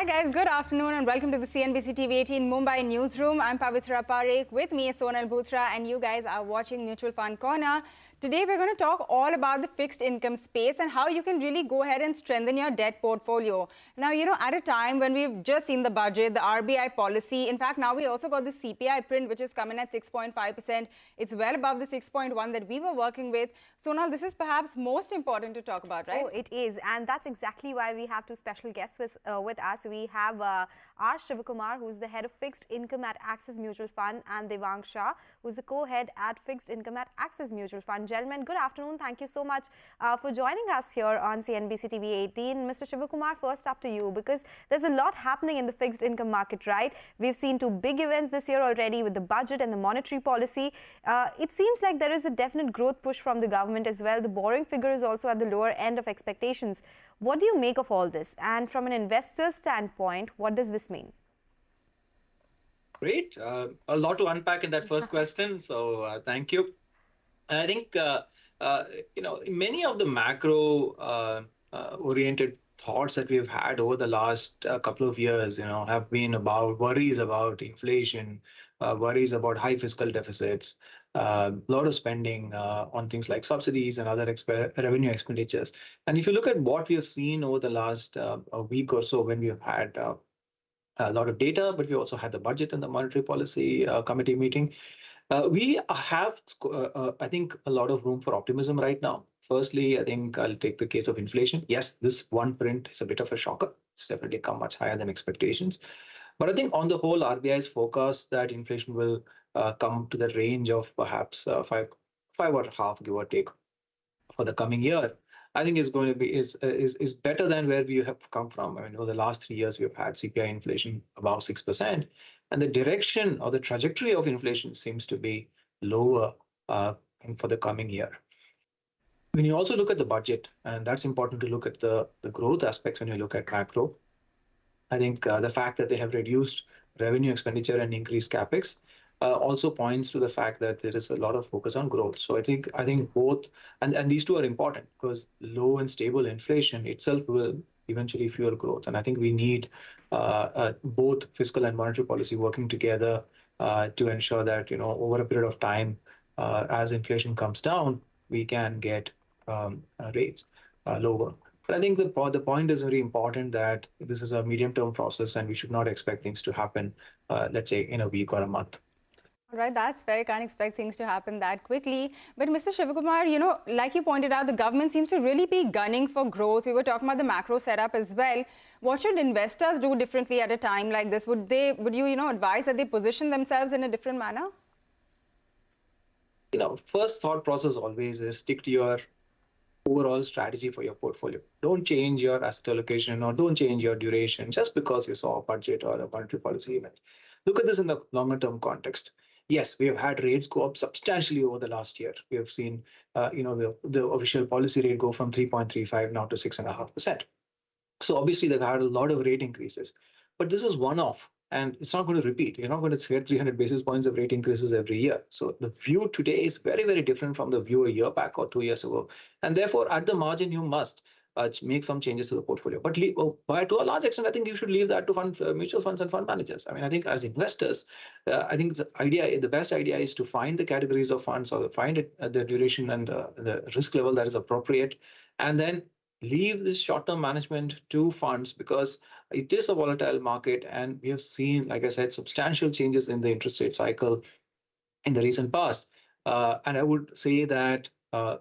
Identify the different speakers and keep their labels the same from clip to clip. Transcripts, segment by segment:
Speaker 1: Hi guys, good afternoon and welcome to the CNBC-TV18 Mumbai newsroom. I'm Pavitra Parekh, with me is Sonal Bhutra, and you guys are watching Mutual Fund Corner. Today we're going to talk all about the fixed income space and how you can really go ahead and strengthen your debt portfolio. Now, at a time when we've just seen the budget, the RBI policy, in fact, now we also got the CPI print, which is coming at 6.5%. It's well above the 6.1 that we were working with. So now this is perhaps most important to talk about, right?
Speaker 2: Oh, it is. And that's exactly why we have two special guests with us. We have R. Sivakumar, who's the head of fixed income at Axis Mutual Fund, and Devang Shah, who's the co-head at fixed income at Axis Mutual Fund. Gentlemen, good afternoon. Thank you so much for joining us here on CNBC-TV18. Mr. Sivakumar, first up to you, because there's a lot happening in the fixed income market, right? We've seen two big events this year already with the budget and the monetary policy. It seems like there is a definite growth push from the government as well. The borrowing figure is also at the lower end of expectations. What do you make of all this? And from an investor's standpoint, what does this mean?
Speaker 3: Great. A lot to unpack in that first question. So thank you. I think, many of the macro oriented thoughts that we've had over the last couple of years, have been about worries about inflation, worries about high fiscal deficits, a lot of spending on things like subsidies and other revenue expenditures. And if you look at what we have seen over the last a week or so, when we have had a lot of data, but we also had the budget and the monetary policy committee meeting, we have, I think, a lot of room for optimism right now. Firstly, I think I'll take the case of inflation. Yes, this one print is a bit of a shocker. It's definitely come much higher than expectations. But I think on the whole, RBI's forecast that inflation will come to the range of perhaps 5.5, give or take, for the coming year, I think is going to be is better than where we have come from. I mean, over the last 3 years, we've had CPI inflation above 6%, and the direction or the trajectory of inflation seems to be lower for the coming year. When you also look at the budget, and that's important to look at the growth aspects when you look at macro, I think the fact that they have reduced revenue expenditure and increased capex also points to the fact that there is a lot of focus on growth. So I think both, and these two are important, because low and stable inflation itself will eventually fuel growth. And I think we need both fiscal and monetary policy working together to ensure that, over a period of time, as inflation comes down, we can get rates lower. But I think the point is very important, that this is a medium-term process and we should not expect things to happen, let's say, in a week or a month.
Speaker 1: All right, that's fair. Can't expect things to happen that quickly. But Mr. Sivakumar, like you pointed out, the government seems to really be gunning for growth. We were talking about the macro setup as well. What should investors do differently at a time like this? Would you advise that they position themselves in a different manner?
Speaker 3: First thought process always is stick to your overall strategy for your portfolio. Don't change your asset allocation or don't change your duration just because you saw a budget or a monetary policy event. Look at this in the longer term context. Yes, we have had rates go up substantially over the last year. We have seen, the official policy rate go from 3.35 now to 6.5%. So obviously they've had a lot of rate increases, but this is one-off and it's not going to repeat. You're not going to get 300 basis points of rate increases every year. So the view today is very, very different from the view a year back or 2 years ago. And therefore, at the margin, you must make some changes to the portfolio. But to a large extent, I think you should leave that to mutual funds and fund managers. I mean, I think as investors, I think the best idea is to find the categories of funds or find the duration and the risk level that is appropriate, and then leave this short-term management to funds, because it is a volatile market. And we have seen, like I said, substantial changes in the interest rate cycle in the recent past. And I would say that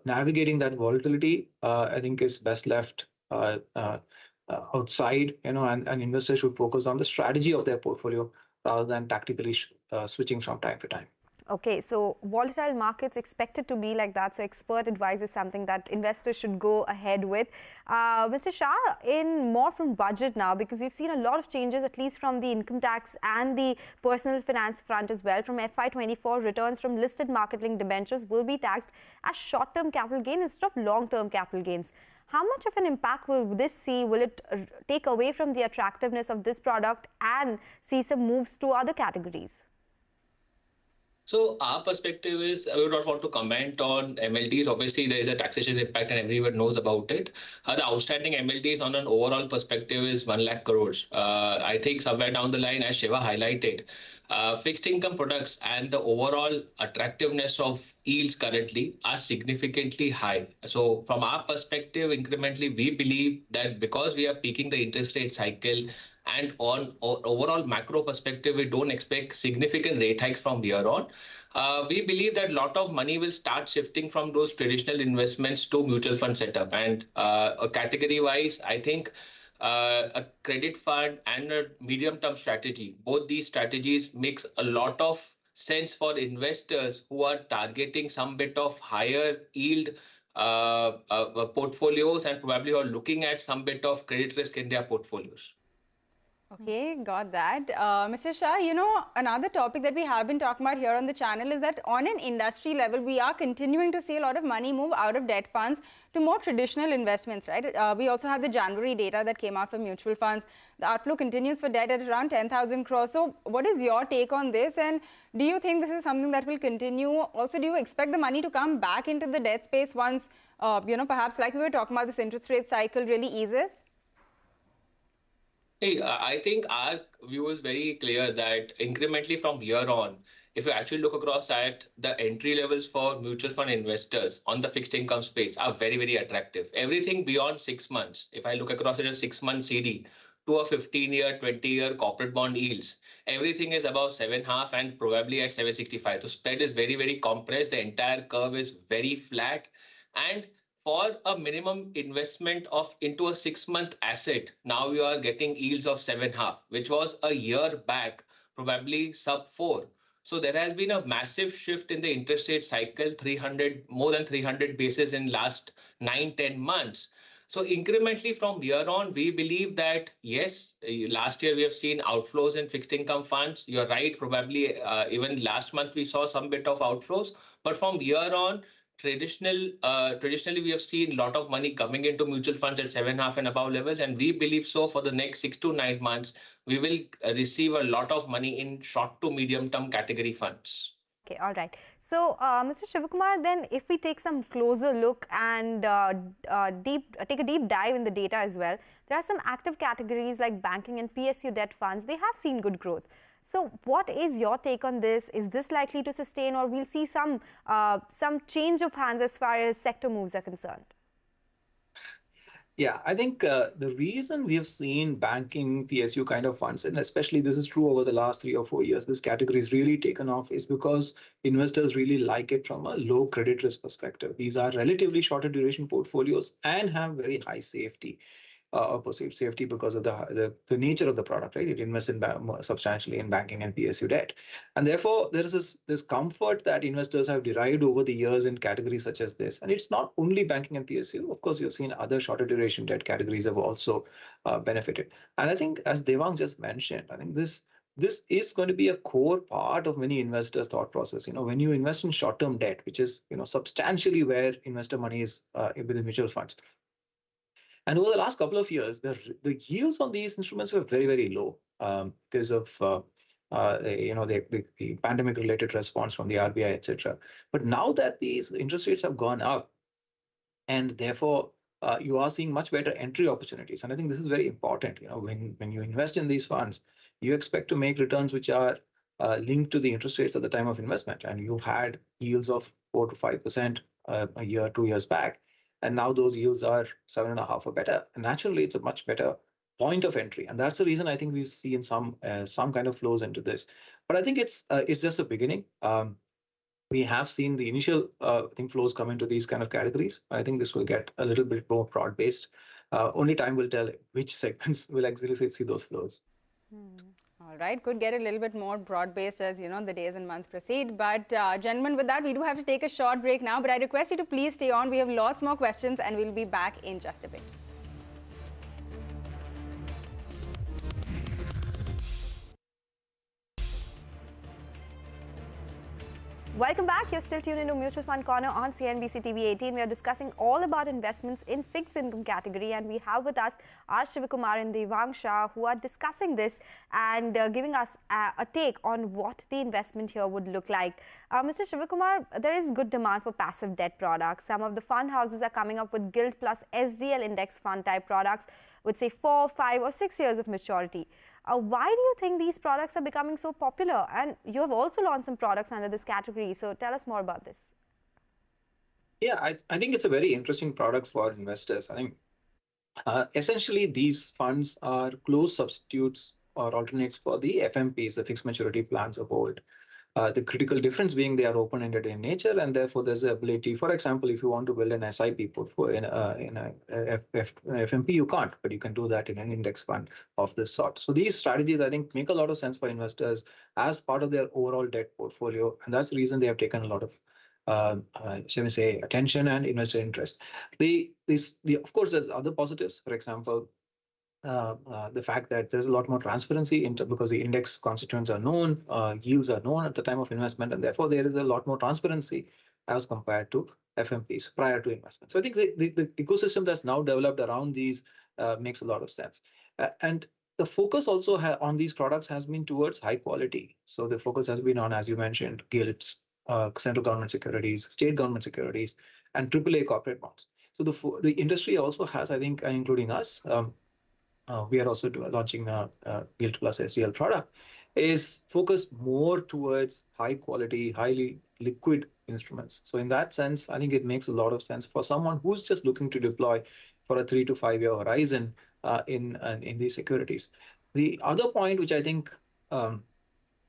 Speaker 3: navigating that volatility, I think, is best left outside, and investors should focus on the strategy of their portfolio rather than tactically switching from time to time.
Speaker 2: Okay, so volatile markets expected to be like that. So expert advice is something that investors should go ahead with. Mr. Shah, in more from budget now, because you've seen a lot of changes, at least from the income tax and the personal finance front as well. From FY24, returns from listed market-linked debentures will be taxed as short-term capital gain instead of long-term capital gains. How much of an impact will this see? Will it take away from the attractiveness of this product and see some moves to other categories?
Speaker 4: So our perspective is we would not want to comment on MLDs. Obviously, there is a taxation impact and everyone knows about it. The outstanding MLDs on an overall perspective is 1 lakh crores. I think somewhere down the line, as Shiva highlighted, fixed income products and the overall attractiveness of yields currently are significantly high. So from our perspective, incrementally, we believe that because we are peaking the interest rate cycle, and on overall macro perspective, we don't expect significant rate hikes from here on. We believe that a lot of money will start shifting from those traditional investments to mutual fund setup. And category-wise, I think a credit fund and a medium-term strategy, both these strategies makes a lot of sense for investors who are targeting some bit of higher yield portfolios and probably are looking at some bit of credit risk in their portfolios.
Speaker 1: Okay, got that. Mr. Shah, you know, another topic that we have been talking about here on the channel is that on an industry level, we are continuing to see a lot of money move out of debt funds to more traditional investments, right? We also have the January data that came out for mutual funds. The outflow continues for debt at around 10,000 crores. So what is your take on this? And do you think this is something that will continue? Also, do you expect the money to come back into the debt space once, you know, perhaps like we were talking about, this interest rate cycle really eases?
Speaker 4: Hey, I think our view is very clear that incrementally from here on, if you actually look across at the entry levels for mutual fund investors on the fixed income space are very, very attractive. Everything beyond 6 months, if I look across at a 6-month CD to a 15-year, 20-year corporate bond yields, everything is above 7.5 and probably at 765. The spread is very, very compressed. The entire curve is very flat. And for a minimum investment of into a 6-month asset, now you are getting yields of 7.5, which was a year back, probably sub 4. So there has been a massive shift in the interest rate cycle, more than 300 basis in last 9-10 months. So incrementally from here on, we believe that, yes, last year we have seen outflows in fixed income funds. You're right, probably even last month we saw some bit of outflows. But from here on, traditionally, we have seen a lot of money coming into mutual funds at 7.5 and above levels. And we believe so for the next 6 to 9 months, we will receive a lot of money in short to medium term category funds.
Speaker 2: Okay, all right. So, Mr. Sivakumar, then if we take some closer look and take a deep dive in the data as well, there are some active categories like banking and PSU debt funds. They have seen good growth. So what is your take on this? Is this likely to sustain, or we'll see some change of hands as far as sector moves are concerned?
Speaker 3: Yeah, I think the reason we have seen banking PSU kind of funds, and especially this is true over the last 3 or 4 years, this category is really taken off is because investors really like it from a low credit risk perspective. These are relatively shorter duration portfolios and have very high safety. Perceived safety because of the nature of the product, right? It invests in substantially in banking and PSU debt. And therefore, there is this comfort that investors have derived over the years in categories such as this. And it's not only banking and PSU. Of course, we've seen other shorter duration debt categories have also benefited. And I think, as Devang just mentioned, I think this is going to be a core part of many investors' thought process. You know, when you invest in short-term debt, which is, you know, substantially where investor money is within mutual funds. And over the last couple of years, the yields on these instruments were very, very low because of you know, the pandemic-related response from the RBI, etc. But now that these interest rates have gone up, and therefore you are seeing much better entry opportunities. And I think this is very important. You know, when you invest in these funds, you expect to make returns which are linked to the interest rates at the time of investment. And you had yields of 4 to 5% a year, 2 years back. And now those yields are 7.5 or better. And naturally, it's a much better point of entry. And that's the reason I think we see in some kind of flows into this. But I think it's just a beginning. We have seen the initial flows come into these kind of categories. I think this will get a little bit more broad-based. Only time will tell which segments will actually see those flows.
Speaker 1: All right, could get a little bit more broad-based as, you know, the days and months proceed. But gentlemen, with that, we do have to take a short break now. But I request you to please stay on. We have lots more questions and we'll be back in just a bit.
Speaker 2: Welcome back. You're still tuned into Mutual Fund Corner on CNBC TV18. We are discussing all about investments in fixed income category, and we have with us our Sivakumar and Devang Shah, who are discussing this and giving us a take on what the investment here would look like. Mr. Sivakumar, there is good demand for passive debt products. Some of the fund houses are coming up with Gilt plus SDL index fund type products with say 4, 5 or 6 years of maturity. Why do you think these products are becoming so popular? And you have also launched some products under this category. So tell us more about this.
Speaker 3: Yeah, I think it's a very interesting product for investors. I think essentially these funds are close substitutes or alternates for the FMPs, the fixed maturity plans of old. The critical difference being they are open-ended in nature, and therefore there's the ability. For example, if you want to build an SIP portfolio in a FMP, you can't, but you can do that in an index fund of this sort. So these strategies, I think, make a lot of sense for investors as part of their overall debt portfolio, and that's the reason they have taken a lot of, shall we say, attention and investor interest. Of course, there's other positives. For example, the fact that there's a lot more transparency because the index constituents are known, yields are known at the time of investment, and therefore there is a lot more transparency as compared to FMPs prior to investment. So I think the ecosystem that's now developed around these makes a lot of sense. And the focus also on these products has been towards high quality. So the focus has been on, as you mentioned, gilts, central government securities, state government securities, and AAA corporate bonds. So the industry also has, I think, including us, we are also launching a Gilt plus SDL product, is focused more towards high quality, highly liquid instruments. So in that sense, I think it makes a lot of sense for someone who's just looking to deploy for a 3 to 5 year horizon in these securities. The other point, which I think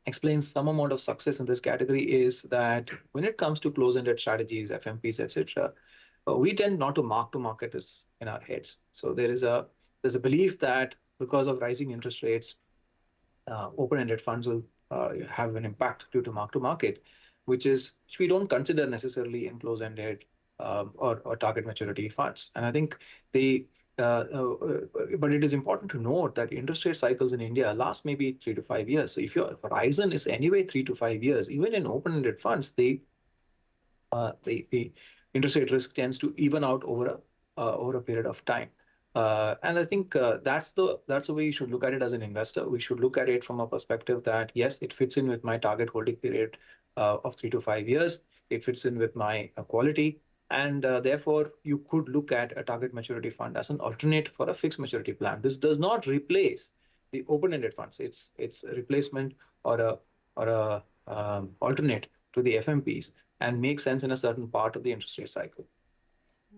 Speaker 3: explains some amount of success in this category, is that when it comes to close-ended strategies, FMPs, etc., we tend not to mark this in our heads. So there's a belief that because of rising interest rates, open-ended funds will have an impact due to mark-to-market, which we don't consider necessarily in close-ended or target maturity funds. And I think but it is important to note that interest rate cycles in India last maybe 3 to 5 years. So if your horizon is anyway 3 to 5 years, even in open-ended funds, the interest rate risk tends to even out over a period of time. And I think that's the way you should look at it as an investor. We should look at it from a perspective that, yes, it fits in with my target holding period of 3 to 5 years. It fits in with my quality. And therefore, you could look at a target maturity fund as an alternate for a fixed maturity plan. This does not replace the open-ended funds. It's a replacement or a alternate to the FMPs and makes sense in a certain part of the interest rate cycle.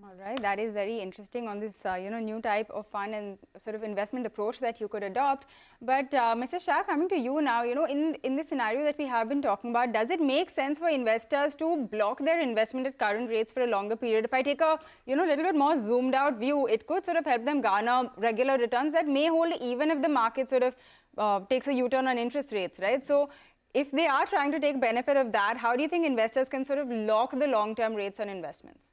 Speaker 1: All right, that is very interesting on this new type of fund and sort of investment approach that you could adopt. But Mr. Shah, coming to you now, in this scenario that we have been talking about, does it make sense for investors to block their investment at current rates for a longer period? If I take a little bit more zoomed out view, it could sort of help them garner regular returns that may hold even if the market sort of takes a U-turn on interest rates, right? So if they are trying to take benefit of that, how do you think investors can sort of lock the long-term rates on investments?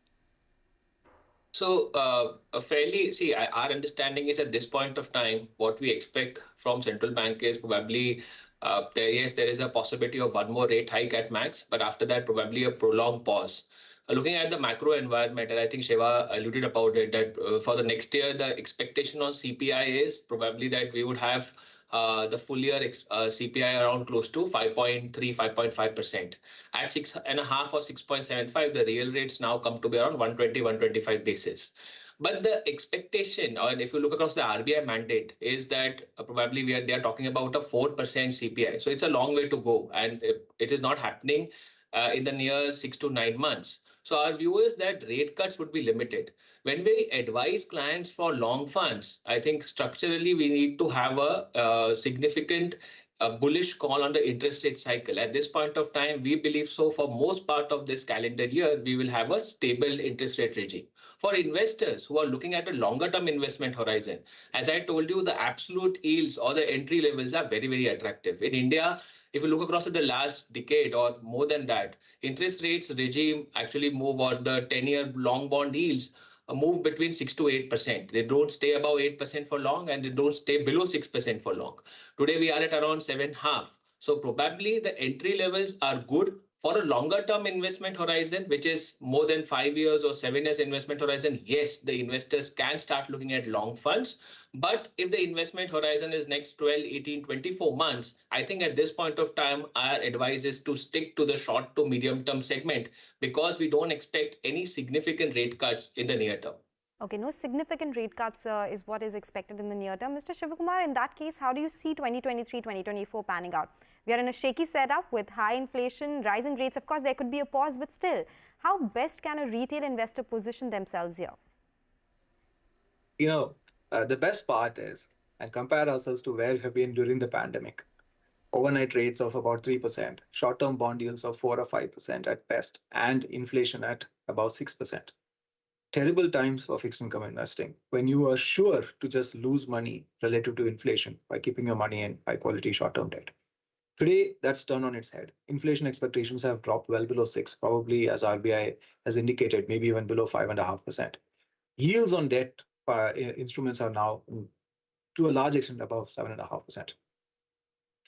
Speaker 4: So our understanding is at this point of time, what we expect from central bank is probably, there is a possibility of one more rate hike at max, but after that, probably a prolonged pause. Looking at the macro environment, and I think Shiva alluded about it, that for the next year, the expectation on CPI is probably that we would have the full year CPI around close to 5.3, 5.5%. At 6.5 or 6.75, the real rates now come to be around 120, 125 basis. But the expectation, or if you look across the RBI mandate, is that probably they are talking about a 4% CPI. So it's a long way to go, and it is not happening in the near 6 to 9 months. So our view is that rate cuts would be limited. When we advise clients for long funds, I think structurally we need to have a significant bullish call on the interest rate cycle. At this point of time, we believe so for most part of this calendar year, we will have a stable interest rate regime. For investors who are looking at a longer term investment horizon, as I told you, the absolute yields or the entry levels are very, very attractive. In India, if you look across at the last decade or more than that, interest rates regime actually move, or the 10-year long bond yields move between 6 to 8%. They don't stay above 8% for long, and they don't stay below 6% for long. Today, we are at around 7.5%. So probably the entry levels are good For a longer term investment horizon, which is more than 5 years or 7 years investment horizon, yes, the investors can start looking at long funds. But if the investment horizon is next 12, 18, 24 months, I think at this point of time, our advice is to stick to the short to medium term segment, because we don't expect any significant rate cuts in the near term.
Speaker 2: Okay, no significant rate cuts is what is expected in the near term. Mr. Sivakumar, in that case, how do you see 2023-2024 panning out? We are in a shaky setup with high inflation, rising rates. Of course, there could be a pause, but still, how best can a retail investor position themselves here?
Speaker 3: The best part is, and compare ourselves to where we have been during the pandemic. Overnight rates of about 3%, short-term bond yields of 4 or 5% at best, and inflation at about 6%. Terrible times for fixed income investing when you are sure to just lose money relative to inflation by keeping your money in high quality short-term debt. Today, that's turned on its head. Inflation expectations have dropped well below 6, probably as RBI has indicated, maybe even below 5.5%. Yields on debt instruments are now, to a large extent, above 7.5%.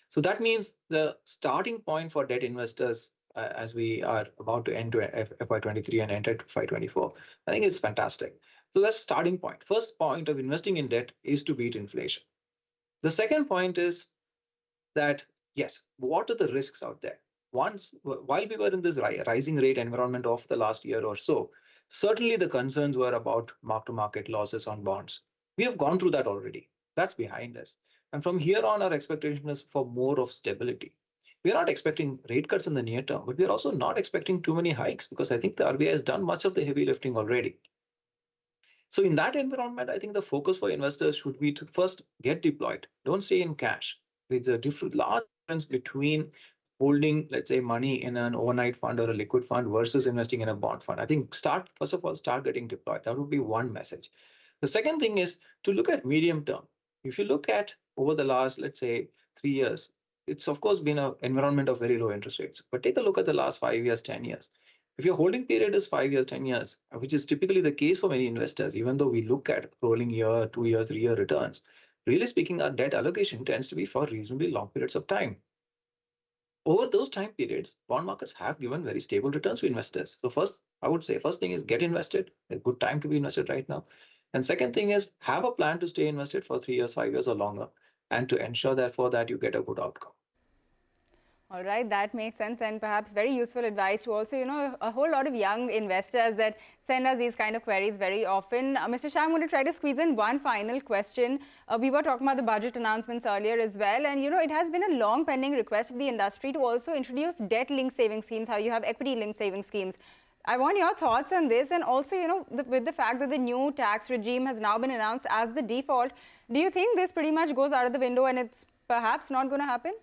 Speaker 3: So that means the starting point for debt investors as we are about to enter FY23 and enter FY24, I think it's fantastic. So that's starting point. First point of investing in debt is to beat inflation. The second point is that, yes, what are the risks out there? While we were in this rising rate environment of the last year or so, certainly the concerns were about mark-to-market losses on bonds. We have gone through that already. That's behind us. And from here on, our expectation is for more of stability. We are not expecting rate cuts in the near term, but we are also not expecting too many hikes because I think the RBI has done much of the heavy lifting already. So in that environment, I think the focus for investors should be to first get deployed. Don't stay in cash. There's a large difference between holding, let's say, money in an overnight fund or a liquid fund versus investing in a bond fund. I think first of all, start getting deployed. That would be one message. The second thing is to look at medium term. If you look at over the last, let's say, 3 years, it's of course been an environment of very low interest rates. But take a look at the last 5 years, 10 years. If your holding period is 5 years, 10 years, which is typically the case for many investors, even though we look at rolling year, 2 year, 3 year returns, really speaking, our debt allocation tends to be for reasonably long periods of time. Over those time periods, bond markets have given very stable returns to investors. So first, I would say, first thing is get invested. A good time to be invested right now. And second thing is have a plan to stay invested for 3 years, 5 years or longer, and to ensure therefore that you get a good outcome.
Speaker 1: All right, that makes sense, and perhaps very useful advice to also, a whole lot of young investors that send us these kind of queries very often. Mr. Shah, I'm going to try to squeeze in one final question. We were talking about the budget announcements earlier as well, and it has been a long pending request of the industry to also introduce debt-linked saving schemes, how you have equity-linked saving schemes. I want your thoughts on this, and also, with the fact that the new tax regime has now been announced as the default, do you think this pretty much goes out of the window and it's perhaps not going to happen?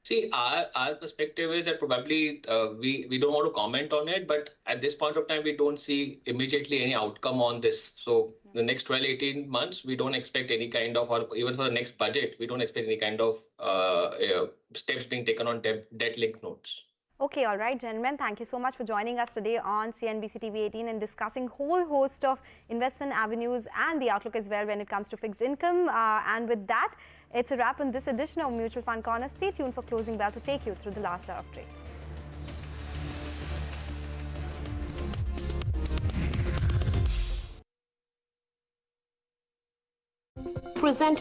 Speaker 4: See, our perspective is that probably we don't want to comment on it, but at this point of time, we don't see immediately any outcome on this. So the next 12, 18 months, we don't expect any kind of, or even for the next budget, we don't expect any kind of steps being taken on debt-linked notes.
Speaker 2: Okay, all right, gentlemen. Thank you so much for joining us today on CNBC-TV18 and discussing whole host of investment avenues and the outlook as well when it comes to fixed income. And with that, it's a wrap on this edition of Mutual Fund Corner. Stay tuned for Closing Bell to take you through the last hour of trade.
Speaker 5: Presented